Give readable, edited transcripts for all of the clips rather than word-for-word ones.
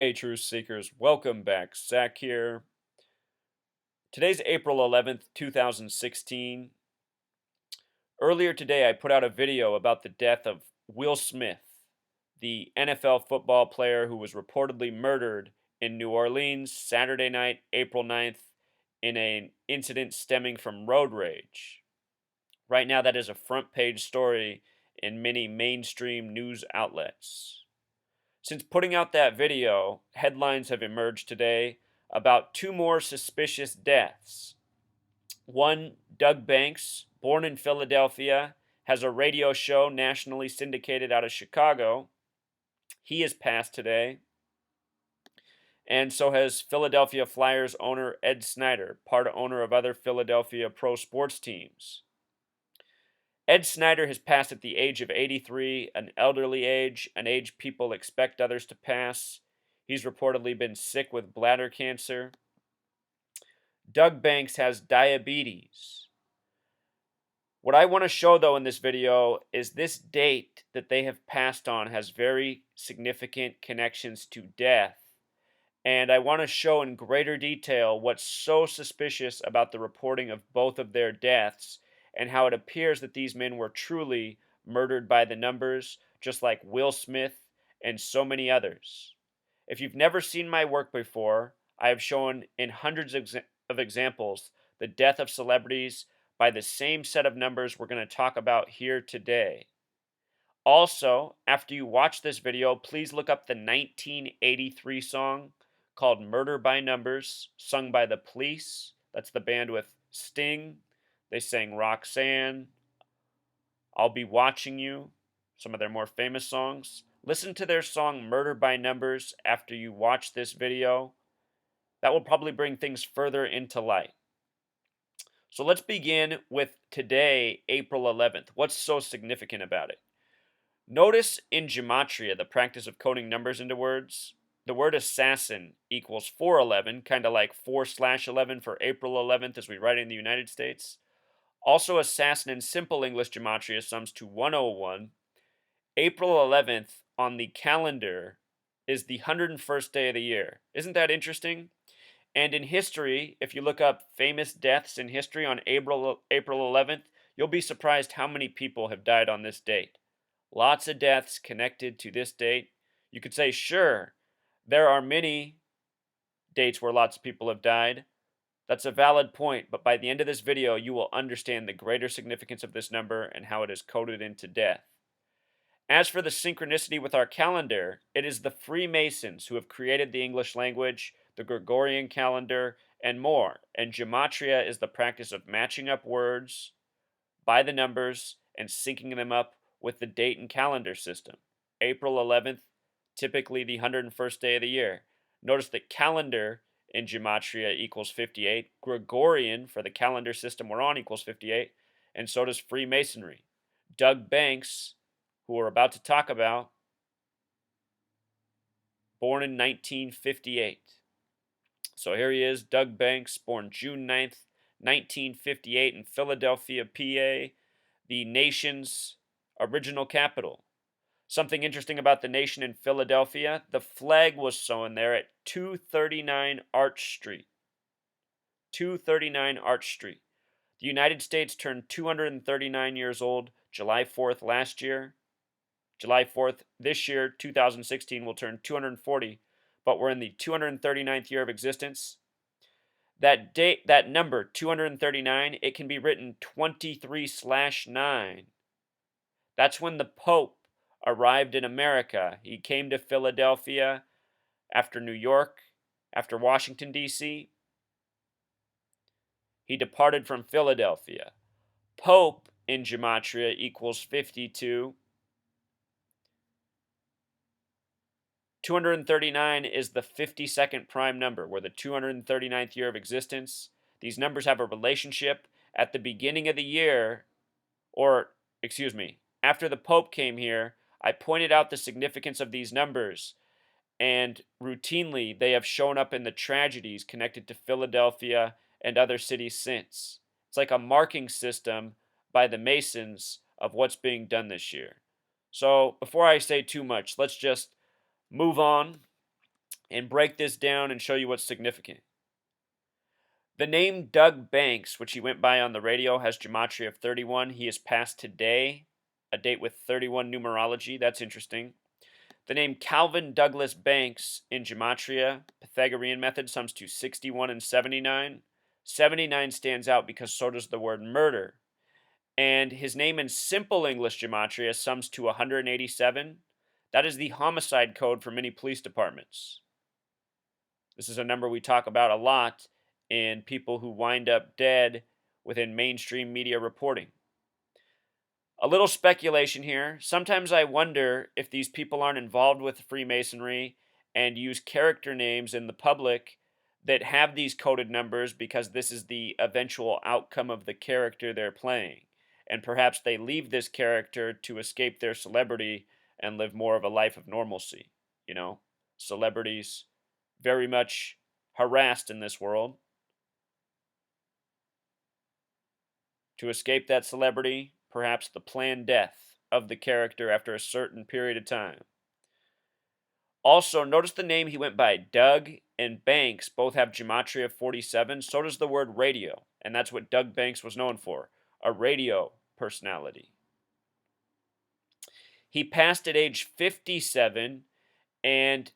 Hey, truth seekers, welcome back. Zach here. Today's April 11th, 2016. Earlier today, I put out a video about the death of Will Smith, the NFL football player who was reportedly murdered in New Orleans Saturday night, April 9th, in an incident stemming from road rage. Right now, that is a front page story in many mainstream news outlets. Since putting out that video, headlines have emerged today about two more suspicious deaths. One, Doug Banks, born in Philadelphia, has a radio show nationally syndicated out of Chicago. He has passed today. And so has Philadelphia Flyers owner Ed Snider, part owner of other Philadelphia pro sports teams. Ed Snider has passed at the age of 83, an elderly age, an age people expect others to pass. He's reportedly been sick with bladder cancer. Doug Banks has diabetes. What I want to show, though, in this video is this date that they have passed on has very significant connections to death. And I want to show in greater detail what's so suspicious about the reporting of both of their deaths and how it appears that these men were truly murdered by the numbers, just like Will Smith and so many others. If you've never seen my work before, I have shown in hundreds of examples the death of celebrities by the same set of numbers we're going to talk about here today. Also, after you watch this video, please look up the 1983 song called Murder by Numbers, sung by The Police. That's the band with Sting. They sang Roxanne, I'll Be Watching You, some of their more famous songs. Listen to their song Murder by Numbers after you watch this video. That will probably bring things further into light. So let's begin with today, April 11th. What's so significant about it? Notice in gematria, the practice of coding numbers into words, the word assassin equals 411, kind of like 4/11 for April 11th as we write it in the United States. Also, assassin in simple English gematria sums to 101. April 11th on the calendar is the 101st day of the year. Isn't that interesting? And in history, if you look up famous deaths in history on April 11th, you'll be surprised how many people have died on this date. Lots of deaths connected to this date. You could say, sure, there are many dates where lots of people have died. That's a valid point, but by the end of this video, you will understand the greater significance of this number and how it is coded into death. As for the synchronicity with our calendar, it is the Freemasons who have created the English language, the Gregorian calendar, and more. And gematria is the practice of matching up words by the numbers and syncing them up with the date and calendar system. April 11th, typically the 101st day of the year. Notice that calendar in gematria equals 58. Gregorian for the calendar system we're on equals 58. And so does Freemasonry. Doug Banks, who we're about to talk about, born in 1958. So here he is, Doug Banks, born June 9th, 1958 in Philadelphia, PA, the nation's original capital. Something interesting about the nation in Philadelphia, the flag was sewn there at 239 Arch Street. 239 Arch Street. The United States turned 239 years old July 4th last year. July 4th this year, 2016, will turn 240, but we're in the 239th year of existence. That date, that number, 239, it can be written 23/9. That's when the Pope arrived in America. He came to Philadelphia after New York, after Washington, D.C. He departed from Philadelphia. Pope in gematria equals 52. 239 is the 52nd prime number. We're the 239th year of existence. These numbers have a relationship at the beginning of the year, or, excuse me, after the Pope came here, I pointed out the significance of these numbers, and routinely they have shown up in the tragedies connected to Philadelphia and other cities since. It's like a marking system by the Masons of what's being done this year. So, before I say too much, let's just move on. and break this down and show you what's significant. The name Doug Banks, which he went by on the radio, has gematria of 31. He is passed today, a date with 31 numerology. That's interesting. The name Calvin Douglas Banks in gematria, Pythagorean method, sums to 61 and 79. 79 stands out because so does the word murder. And his name in simple English gematria sums to 187. That is the homicide code for many police departments. This is a number we talk about a lot in people who wind up dead within mainstream media reporting. A little speculation here. Sometimes I wonder if these people aren't involved with Freemasonry and use character names in the public that have these coded numbers because this is the eventual outcome of the character they're playing. And perhaps they leave this character to escape their celebrity and live more of a life of normalcy. You know, celebrities very much harassed in this world. To escape that celebrity, perhaps the planned death of the character after a certain period of time. Also, notice the name he went by. Doug and Banks both have gematria of 47. So does the word radio, and that's what Doug Banks was known for, a radio personality. He passed at age 57, and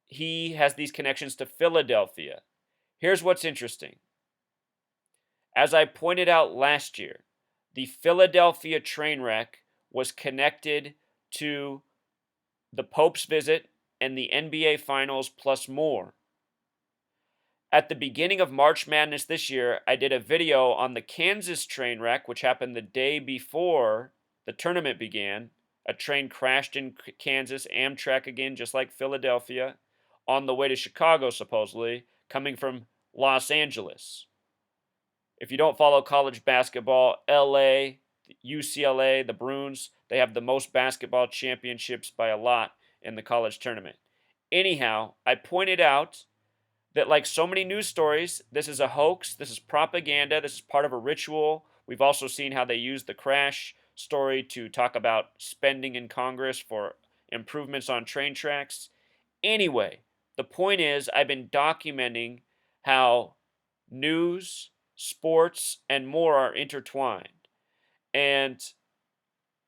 he has these connections to Philadelphia. Here's what's interesting. As I pointed out last year, the Philadelphia train wreck was connected to the Pope's visit and the NBA Finals plus more. At the beginning of March Madness this year, I did a video on the Kansas train wreck, which happened the day before the tournament began. A train crashed in Kansas, Amtrak again, just like Philadelphia, on the way to Chicago, supposedly, coming from Los Angeles. If you don't follow college basketball, LA, UCLA, the Bruins, they have the most basketball championships by a lot in the college tournament. Anyhow, I pointed out that, like so many news stories, this is a hoax, this is propaganda, this is part of a ritual. We've also seen how they use the crash story to talk about spending in Congress for improvements on train tracks. Anyway, the point is, I've been documenting how news, sports, and more are intertwined. And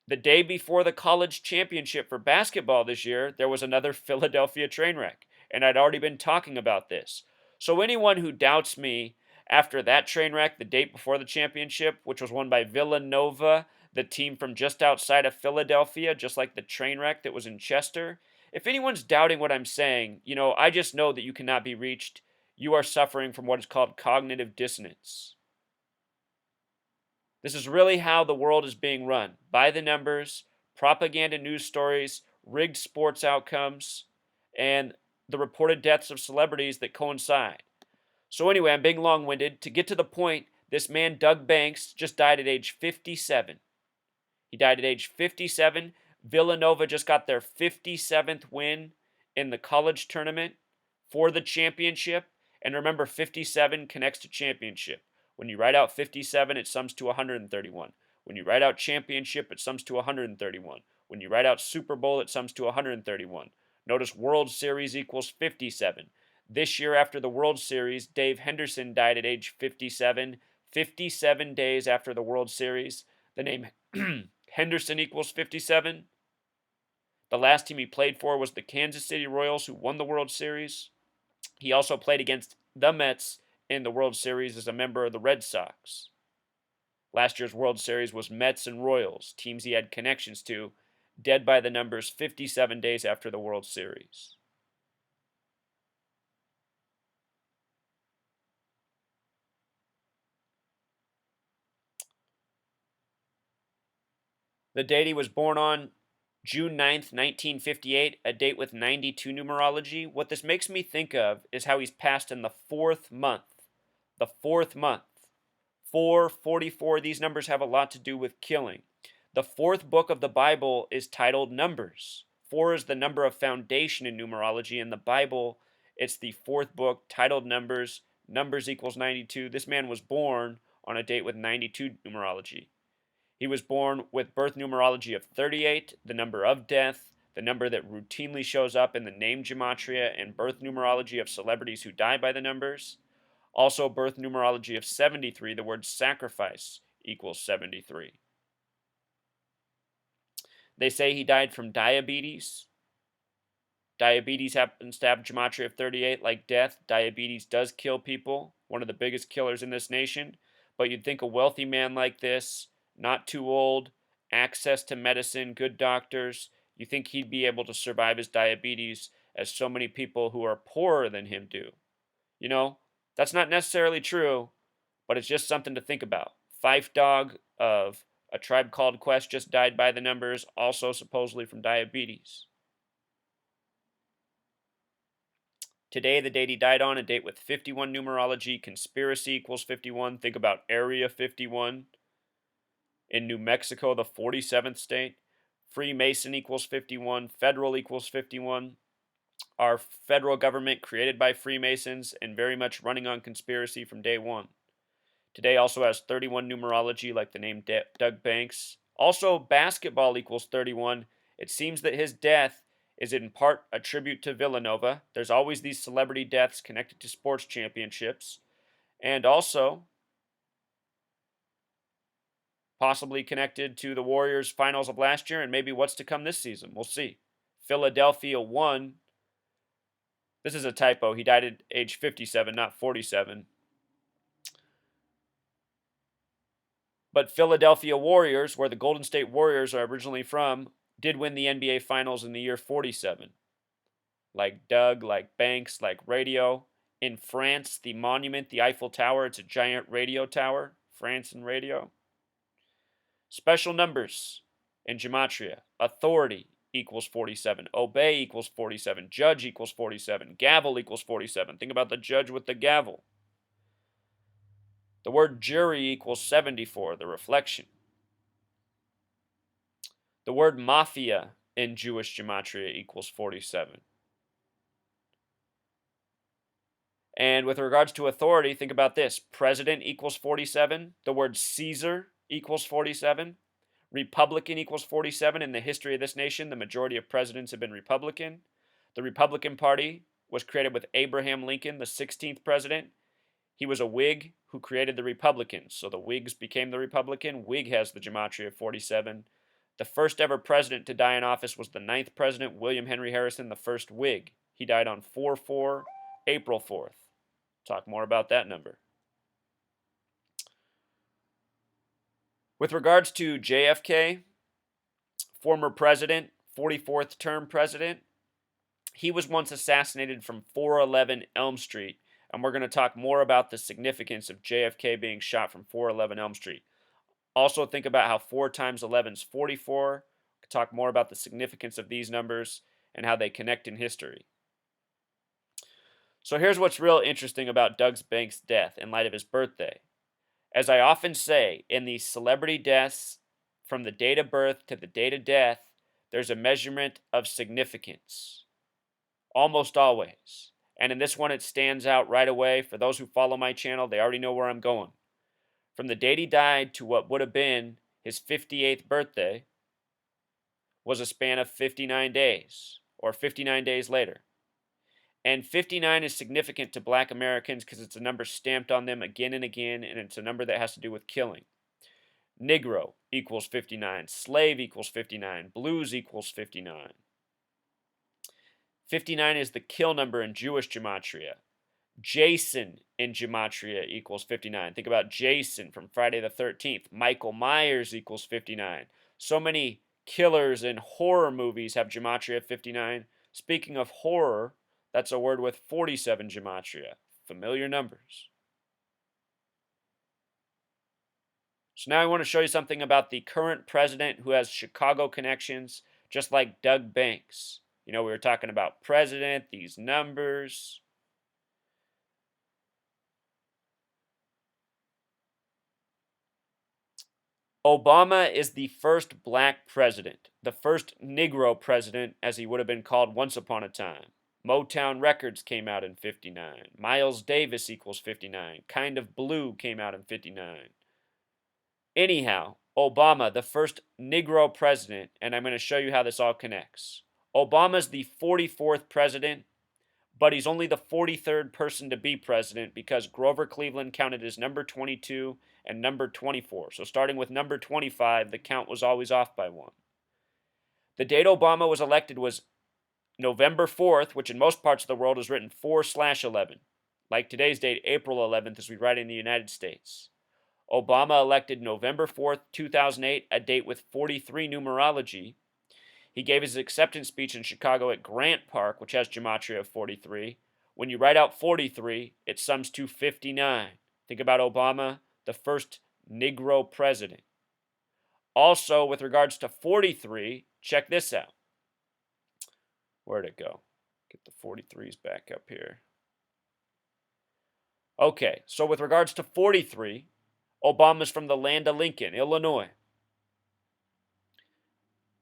the day before the college championship for basketball this year, there was another Philadelphia train wreck. And I'd already been talking about this. So anyone who doubts me after that train wreck the date before the championship, which was won by Villanova, the team from just outside of Philadelphia, just like the train wreck that was in Chester, if anyone's doubting what I'm saying, I just know that you cannot be reached. You are suffering from what is called cognitive dissonance. This is really how the world is being run. By the numbers, propaganda news stories, rigged sports outcomes, and the reported deaths of celebrities that coincide. So anyway, I'm being long-winded. To get to the point, this man, Doug Banks, just died at age 57. He died at age 57. Villanova just got their 57th win in the college tournament for the championship. And remember, 57 connects to championship. When you write out 57, it sums to 131. When you write out championship, it sums to 131. When you write out Super Bowl, it sums to 131. Notice World Series equals 57. This year after the World Series, Dave Henderson died at age 57. 57 days after the World Series, the name Henderson equals 57. The last team he played for was the Kansas City Royals, who won the World Series. He also played against the Mets in the World Series as a member of the Red Sox. Last year's World Series was Mets and Royals, teams he had connections to, dead by the numbers 57 days after the World Series. The date he was born on, June 9th, 1958, a date with 92 numerology. What this makes me think of is how he's passed in the fourth month. The fourth month. 444, these numbers have a lot to do with killing. The fourth book of the Bible is titled Numbers. 4 is the number of foundation in numerology. In the Bible, it's the fourth book titled Numbers. Numbers equals 92. This man was born on a date with 92 numerology. He was born with birth numerology of 38, the number of death, the number that routinely shows up in the name gematria and birth numerology of celebrities who die by the numbers. Also, birth numerology of 73, the word sacrifice equals 73. They say he died from diabetes. Diabetes happens to have gematria of 38, like death. Diabetes does kill people, one of the biggest killers in this nation. But you'd think a wealthy man like this, not too old, access to medicine, good doctors, you think he'd be able to survive his diabetes as so many people who are poorer than him do. You know, that's not necessarily true, but it's just something to think about. Fife Dog of A Tribe Called Quest just died by the numbers, also supposedly from diabetes. Today, the date he died on, a date with 51 numerology, conspiracy equals 51. Think about Area 51 in New Mexico, the 47th state. Freemason equals 51. Federal equals 51. Our federal government created by Freemasons and very much running on conspiracy from day one. Today also has 31 numerology, like the name Doug Banks. Also, basketball equals 31. It seems that his death is in part a tribute to Villanova. There's always these celebrity deaths connected to sports championships. And also, possibly connected to the Warriors' finals of last year and maybe what's to come this season. We'll see. Philadelphia won. This is a typo. He died at age 57, not 47. But Philadelphia Warriors, where the Golden State Warriors are originally from, did win the NBA Finals in the year 47. Like Doug, like Banks, like radio. In France, the monument, the Eiffel Tower, it's a giant radio tower. France and radio. Special numbers in gematria. Authority equals 47. Obey equals 47. Judge equals 47. Gavel equals 47. Think about the judge with the gavel. The word jury equals 74, the reflection. The word mafia in Jewish gematria equals 47. And with regards to authority, think about this. President equals 47. The word Caesar equals 47. Republican equals 47. In the history of this nation, the majority of presidents have been Republican. The Republican Party was created with Abraham Lincoln, the 16th president. He was a Whig who created the Republicans. So the Whigs became the Republican. Whig has the gematria of 47. The first ever president to die in office was the 9th president, William Henry Harrison, the first Whig. He died on 4/4, April 4th. Talk more about that number. With regards to JFK, former president, 44th term president, he was once assassinated from 411 Elm Street, and we're going to talk more about the significance of JFK being shot from 411 Elm Street. Also, think about how 4 times 11 is 44. We'll talk more about the significance of these numbers and how they connect in history. So here's what's real interesting about Doug Banks' death in light of his birthday. As I often say, in these celebrity deaths, from the date of birth to the date of death, there's a measurement of significance. Almost always. And in this one, it stands out right away. For those who follow my channel, they already know where I'm going. From the date he died to what would have been his 58th birthday was a span of 59 days, or 59 days later. And 59 is significant to black Americans because it's a number stamped on them again and again, and it's a number that has to do with killing. Negro equals 59. Slave equals 59. Blues equals 59. 59 is the kill number in Jewish gematria. Jason in gematria equals 59. Think about Jason from Friday the 13th. Michael Myers equals 59. So many killers in horror movies have gematria of 59. Speaking of horror, that's a word with 47 gematria. Familiar numbers. So now I want to show you something about the current president who has Chicago connections, just like Doug Banks. You know, we were talking about president, these numbers. Obama is the first black president, the first Negro president, as he would have been called once upon a time. Motown Records came out in 59. Miles Davis equals 59. Kind of Blue came out in 59. Anyhow, Obama, the first Negro president, and I'm going to show you how this all connects. Obama's the 44th president, but he's only the 43rd person to be president because Grover Cleveland counted as number 22 and number 24. So starting with number 25, the count was always off by one. The date Obama was elected was November 4th, which in most parts of the world is written 4/11, like today's date, April 11th, as we write in the United States. Obama elected November 4th, 2008, a date with 43 numerology. He gave his acceptance speech in Chicago at Grant Park, which has gematria of 43. When you write out 43, it sums to 59. Think about Obama, the first Negro president. Also, with regards to 43, check this out. Where'd it go? Get the 43s back up here. Okay, so with regards to 43, Obama's from the land of Lincoln, Illinois.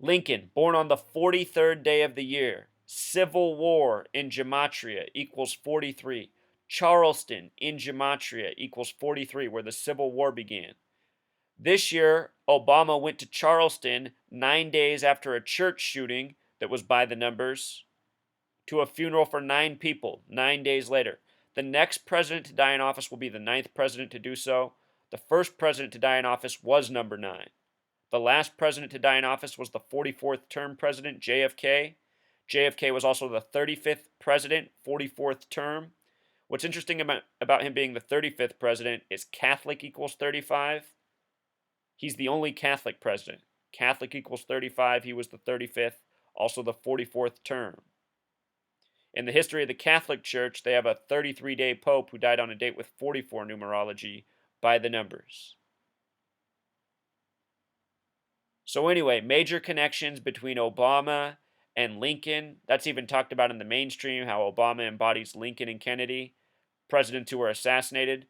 Lincoln, born on the 43rd day of the year. Civil War in gematria equals 43. Charleston in gematria equals 43, where the Civil War began. This year, Obama went to Charleston 9 days after a church shooting that was by the numbers to a funeral for 9 people 9 days later. The next president to die in office will be the 9th president to do so. The first president to die in office was number 9. The last president to die in office was the 44th term president, JFK. JFK was also the 35th president, 44th term. What's interesting about him being the 35th president is Catholic equals 35. He's the only Catholic president. Catholic equals 35. He was the 35th, also the 44th term. In the history of the Catholic Church, they have a 33-day pope who died on a date with 44 numerology by the numbers. So anyway, major connections between Obama and Lincoln. That's even talked about in the mainstream, how Obama embodies Lincoln and Kennedy, presidents who were assassinated.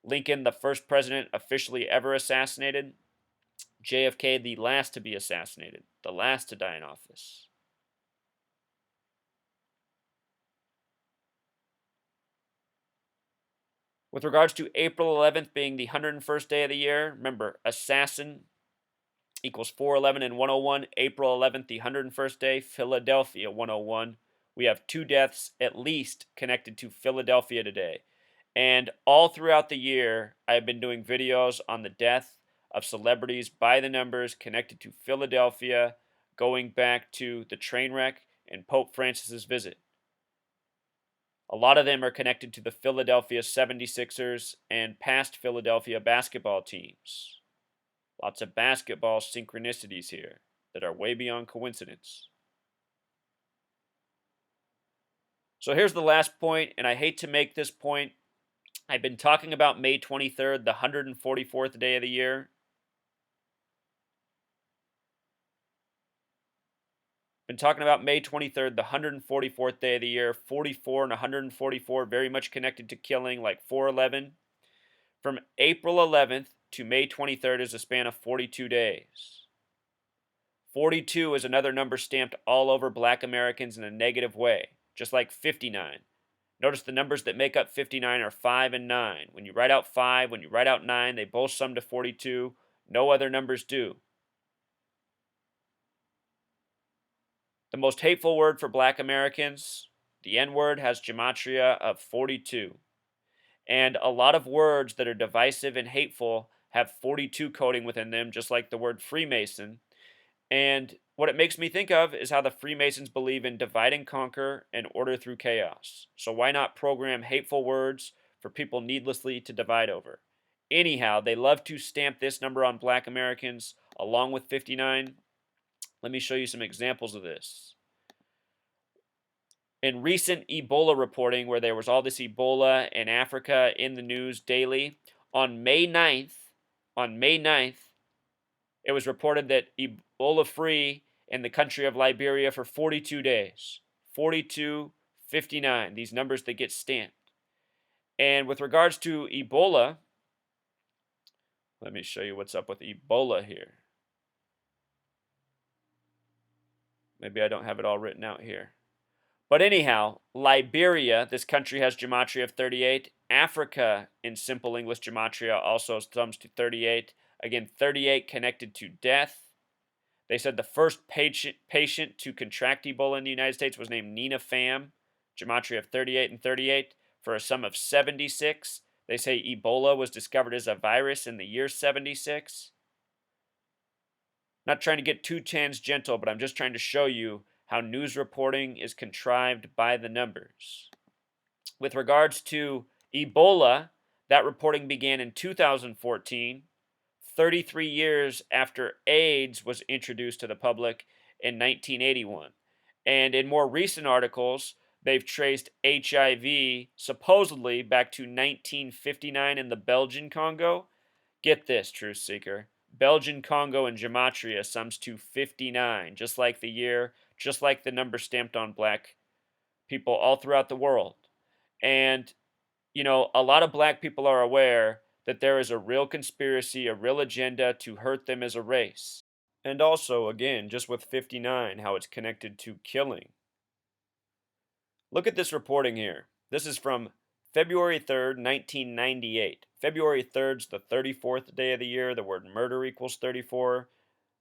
Lincoln, the first president officially ever assassinated. JFK, the last to be assassinated, the last to die in office. With regards to April 11th being the 101st day of the year, remember, assassin equals 411 and 101. April 11th, the 101st day, Philadelphia 101. We have 2 deaths at least connected to Philadelphia today. And all throughout the year, I've been doing videos on the death of celebrities by the numbers connected to Philadelphia, going back to the train wreck and Pope Francis's visit. A lot of them are connected to the Philadelphia 76ers and past Philadelphia basketball teams. Lots of basketball synchronicities here that are way beyond coincidence. So here's the last point, and I hate to make this point. I've been talking about May 23rd, the 144th day of the year. Been talking about May 23rd, the 144th day of the year. 44 and 144, very much connected to killing, like 411. From April 11th to May 23rd is a span of 42 days. 42 is another number stamped all over black Americans in a negative way, just like 59. Notice the numbers that make up 59 are 5 and 9. When you write out 5, when you write out 9, they both sum to 42. No other numbers do. The most hateful word for black Americans, the N-word, has gematria of 42. And a lot of words that are divisive and hateful have 42 coding within them, just like the word Freemason. And what it makes me think of is how the Freemasons believe in divide and conquer and order through chaos. So why not program hateful words for people needlessly to divide over? Anyhow, they love to stamp this number on black Americans along with 59. Let me show you some examples of this. In recent Ebola reporting, where there was all this Ebola in Africa in the news daily, on May 9th, it was reported that Ebola-free in the country of Liberia for 42 days. 4259, these numbers that get stamped. And with regards to Ebola, let me show you what's up with Ebola here. Maybe I don't have it all written out here. But anyhow, Liberia, this country has gematria of 38. Africa, in simple English gematria, also sums to 38. Again, 38 connected to death. They said the first patient to contract Ebola in the United States was named Nina Pham, gematria of 38 and 38, for a sum of 76. They say Ebola was discovered as a virus in the year 76. Not trying to get too tangential, but I'm just trying to show you how news reporting is contrived by the numbers. With regards to Ebola, that reporting began in 2014, 33 years after AIDS was introduced to the public in 1981. And in more recent articles, they've traced HIV supposedly back to 1959 in the Belgian Congo. Get this, Truth Seeker. Belgian Congo in gematria sums to 59, just like the year, just like the number stamped on black people all throughout the world. And, a lot of black people are aware that there is a real conspiracy, a real agenda to hurt them as a race. And also, again, just with 59, how it's connected to killing. Look at this reporting here. This is from February 3rd, 1998. February 3rd is the 34th day of the year. The word murder equals 34.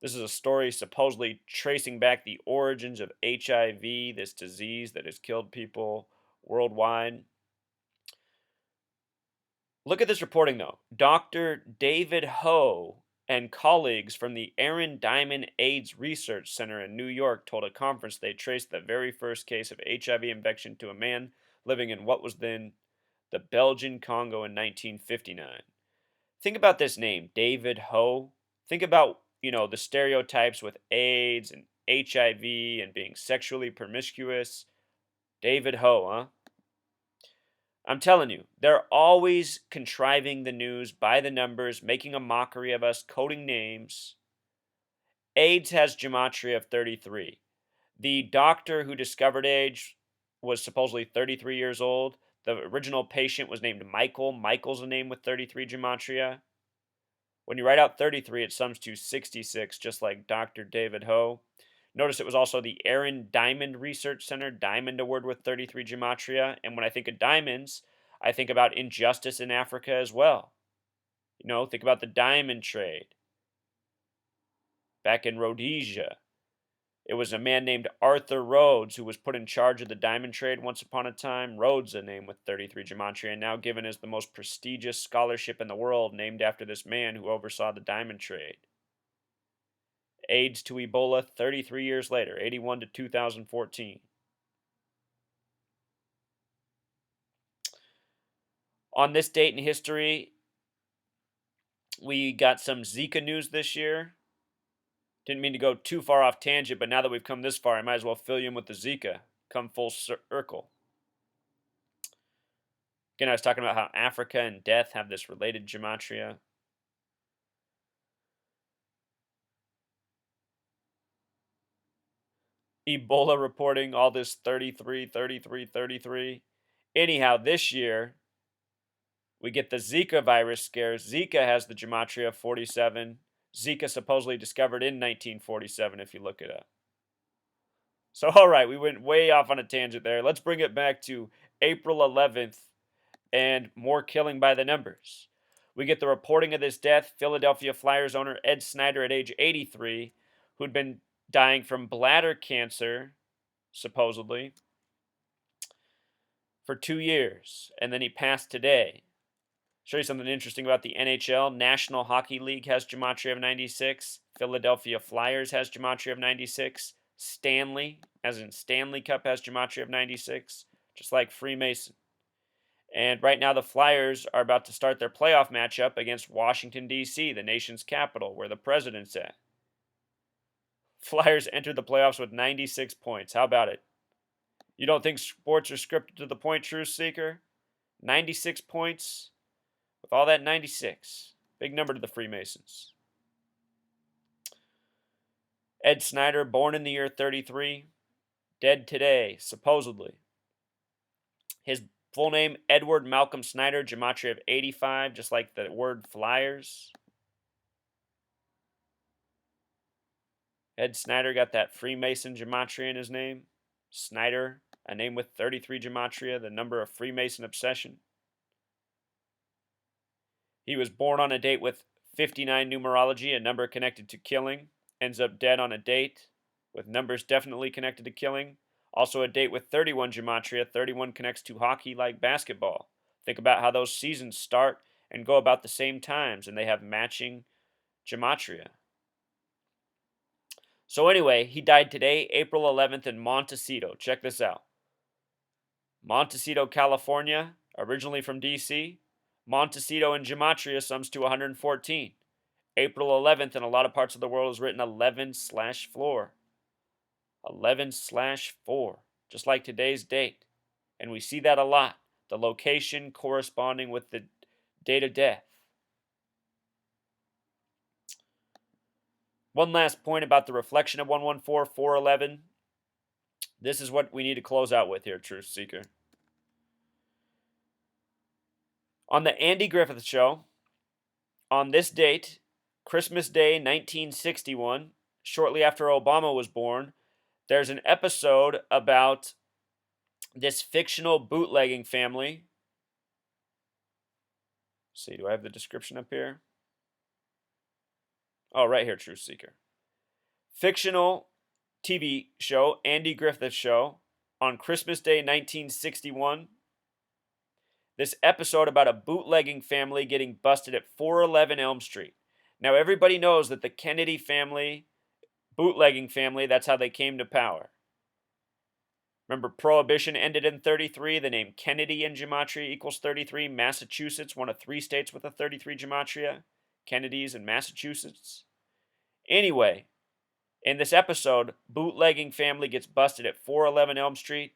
This is a story supposedly tracing back the origins of HIV, this disease that has killed people worldwide. Look at this reporting, though. Dr. David Ho and colleagues from the Aaron Diamond AIDS Research Center in New York told a conference they traced the very first case of HIV infection to a man living in what was then the Belgian Congo in 1959. Think about this name, David Ho. Think about, the stereotypes with AIDS and HIV and being sexually promiscuous. David Ho, huh? I'm telling you, they're always contriving the news by the numbers, making a mockery of us, coding names. AIDS has gematria of 33. The doctor who discovered AIDS was supposedly 33 years old. The original patient was named Michael. Michael's a name with 33 gematria. When you write out 33, it sums to 66, just like Dr. David Ho. Notice it was also the Aaron Diamond Research Center, Diamond Award with 33 gematria. And when I think of diamonds, I think about injustice in Africa as well. Think about the diamond trade back in Rhodesia. It was a man named Arthur Rhodes who was put in charge of the diamond trade once upon a time. Rhodes, a name with 33 gematria, and now given as the most prestigious scholarship in the world, named after this man who oversaw the diamond trade. AIDS to Ebola 33 years later, 81 to 2014. On this date in history, we got some Zika news this year. Didn't mean to go too far off tangent, but now that we've come this far, I might as well fill you in with the Zika. Come full circle. Again, I was talking about how Africa and death have this related gematria. Ebola reporting all this 33, 33, 33. Anyhow, this year, we get the Zika virus scare. Zika has the gematria of 47. Zika supposedly discovered in 1947, if you look it up. So, all right, we went way off on a tangent there. Let's bring it back to April 11th and more killing by the numbers. We get the reporting of this death. Philadelphia Flyers owner Ed Snider at age 83, who'd been dying from bladder cancer, supposedly, for 2 years. And then he passed today. Show you something interesting about the NHL. National Hockey League has gematria of 96. Philadelphia Flyers has gematria of 96. Stanley, as in Stanley Cup, has gematria of 96, just like Freemason. And right now the Flyers are about to start their playoff matchup against Washington, D.C., the nation's capital, where the president's at. Flyers entered the playoffs with 96 points. How about it? You don't think sports are scripted to the point, Truth Seeker? 96 points with all that 96. Big number to the Freemasons. Ed Snider, born in the year 33, dead today, supposedly. His full name, Edward Malcolm Snider, gematria of 85, just like the word Flyers. Ed Snider got that Freemason gematria in his name. Snider, a name with 33 gematria, the number of Freemason obsession. He was born on a date with 59 numerology, a number connected to killing. ends up dead on a date, with numbers definitely connected to killing. Also, a date with 31 gematria. 31 connects to hockey like basketball. Think about how those seasons start and go about the same times, and they have matching gematria. So anyway, he died today, April 11th, in Montecito. Check this out. Montecito, California, originally from DC. Montecito in gematria sums to 114. April 11th in a lot of parts of the world is written 11/4. 11/4, just like today's date. And we see that a lot. The location corresponding with the date of death. One last point about the reflection of 114, 411. This is what we need to close out with here, Truth Seeker. On the Andy Griffith Show, on this date, Christmas Day 1961, shortly after Obama was born, there's an episode about this fictional bootlegging family. Let's see, do I have the description up here? Oh, right here, Truth Seeker. Fictional TV show, Andy Griffith Show, on Christmas Day 1961. This episode about a bootlegging family getting busted at 411 Elm Street. Now, everybody knows that the Kennedy family, bootlegging family, that's how they came to power. Remember, Prohibition ended in 33. The name Kennedy in gematria equals 33. Massachusetts, one of 3 states with a 33 gematria. Kennedy's in Massachusetts. Anyway, in this episode, bootlegging family gets busted at 411 Elm Street.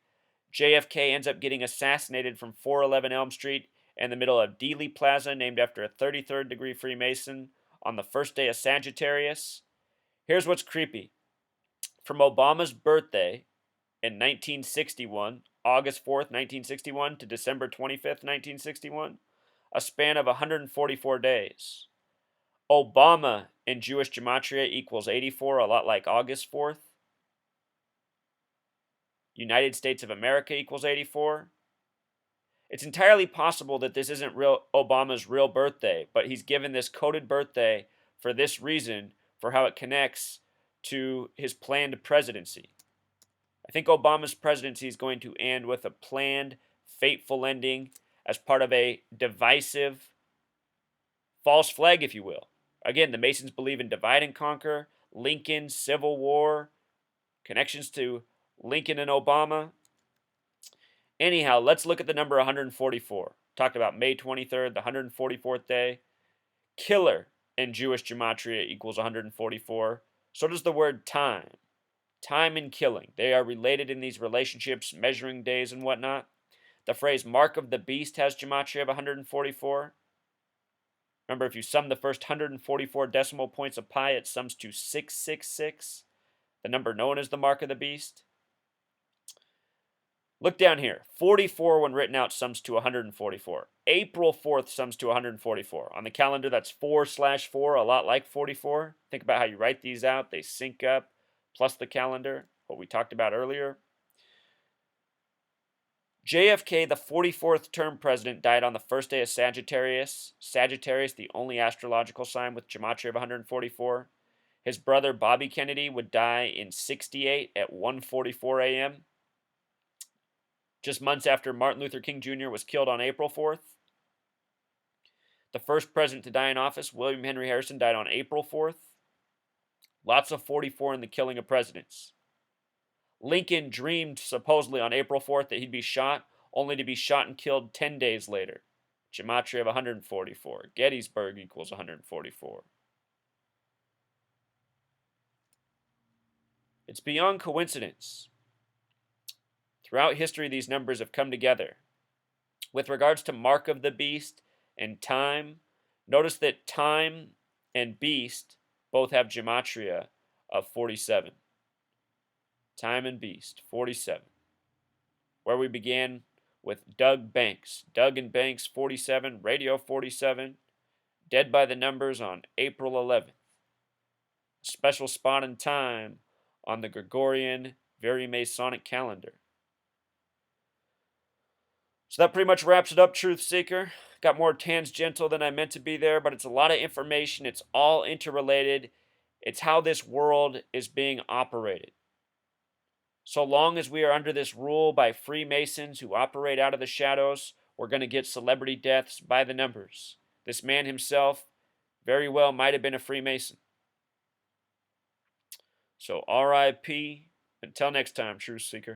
JFK ends up getting assassinated from 411 Elm Street in the middle of Dealey Plaza, named after a 33rd degree Freemason, on the first day of Sagittarius. Here's what's creepy. From Obama's birthday in 1961, August 4th, 1961, to December 25th, 1961, a span of 144 days. Obama in Jewish gematria equals 84, a lot like August 4th. United States of America equals 84. It's entirely possible that this isn't Obama's real birthday, but he's given this coded birthday for this reason, for how it connects to his planned presidency. I think Obama's presidency is going to end with a planned, fateful ending as part of a divisive false flag, if you will. Again, the Masons believe in divide and conquer, Lincoln, Civil War, connections to Lincoln and Obama. Anyhow, let's look at the number 144. Talked about May 23rd, the 144th day. Killer in Jewish gematria equals 144. So does the word time. Time and killing. They are related in these relationships, measuring days and whatnot. The phrase mark of the beast has gematria of 144. Remember, if you sum the first 144 decimal points of pi, it sums to 666, the number known as the mark of the beast. Look down here. 44 when written out sums to 144. April 4th sums to 144. On the calendar, that's 4/4, a lot like 44. Think about how you write these out. They sync up, plus the calendar, what we talked about earlier. JFK, the 44th term president, died on the first day of Sagittarius. Sagittarius, the only astrological sign with gematria of 144. His brother, Bobby Kennedy, would die in 68 at 1:44 a.m., just months after Martin Luther King Jr. was killed on April 4th. The first president to die in office, William Henry Harrison, died on April 4th. Lots of 44 in the killing of presidents. Lincoln dreamed supposedly on April 4th that he'd be shot, only to be shot and killed 10 days later. Gematria of 144. Gettysburg equals 144. It's beyond coincidence. Throughout history, these numbers have come together. With regards to mark of the beast and time, notice that time and beast both have gematria of 47. Time and beast, 47. Where we began with Doug Banks. Doug and Banks, 47. Radio, 47. Dead by the numbers on April 11th. A special spot in time on the Gregorian, very Masonic calendar. So that pretty much wraps it up, Truth Seeker. Got more tangential than I meant to be there, but it's a lot of information. It's all interrelated. It's how this world is being operated. So long as we are under this rule by Freemasons who operate out of the shadows, we're going to get celebrity deaths by the numbers. This man himself very well might have been a Freemason. So RIP. Until next time, Truth Seeker.